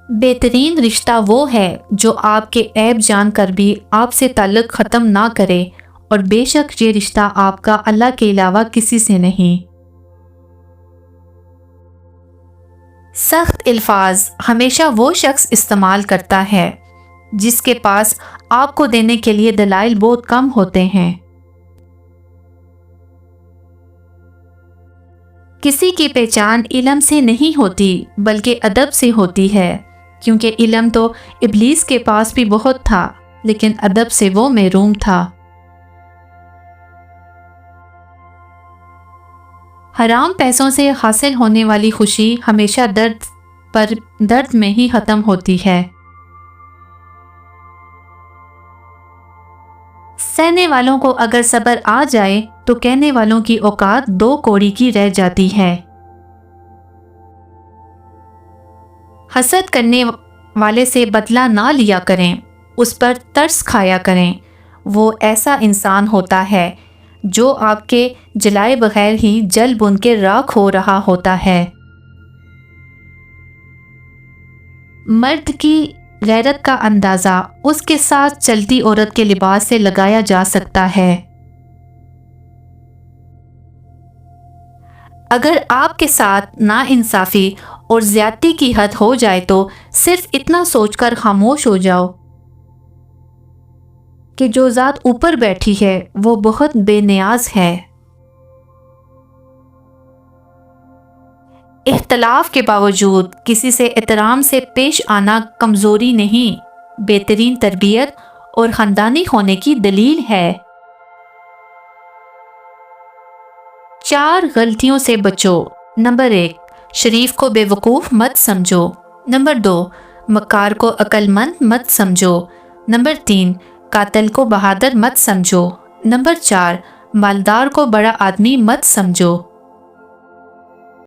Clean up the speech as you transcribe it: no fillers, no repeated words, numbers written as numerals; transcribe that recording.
بہترین رشتہ وہ ہے جو آپ کے عیب جان کر بھی آپ سے تعلق ختم نہ کرے، اور بے شک یہ رشتہ آپ کا اللہ کے علاوہ کسی سے نہیں۔ سخت الفاظ ہمیشہ وہ شخص استعمال کرتا ہے جس کے پاس آپ کو دینے کے لیے دلائل بہت کم ہوتے ہیں۔ کسی کی پہچان علم سے نہیں ہوتی بلکہ ادب سے ہوتی ہے، کیونکہ علم تو ابلیس کے پاس بھی بہت تھا لیکن ادب سے وہ محروم تھا۔ حرام پیسوں سے حاصل ہونے والی خوشی ہمیشہ درد میں ہی ختم ہوتی ہے۔ سہنے والوں کو اگر صبر آ جائے تو کہنے والوں کی اوقات 2 کوڑی کی رہ جاتی ہے۔ حسد کرنے والے سے بدلہ نہ لیا کریں، اس پر ترس کھایا کریں۔ وہ ایسا انسان ہوتا ہے جو آپ کے جلائے بغیر ہی جل بن کے راکھ ہو رہا ہوتا ہے۔ مرد کی غیرت کا اندازہ اس کے ساتھ چلتی عورت کے لباس سے لگایا جا سکتا ہے۔ اگر آپ کے ساتھ ناانصافی اور زیادتی کی حد ہو جائے تو صرف اتنا سوچ کر خاموش ہو جاؤ کہ جو ذات اوپر بیٹھی ہے وہ بہت بے نیاز ہے۔ اختلاف کے باوجود کسی سے احترام سے پیش آنا کمزوری نہیں، بہترین تربیت اور خاندانی ہونے کی دلیل ہے۔ 4 غلطیوں سے بچو۔ نمبر 1، شریف کو بے وقوف مت سمجھو۔ نمبر 2، مکار کو عقل مند مت سمجھو۔ نمبر 3، قاتل کو بہادر مت سمجھو۔ نمبر 4، مالدار کو بڑا آدمی مت سمجھو۔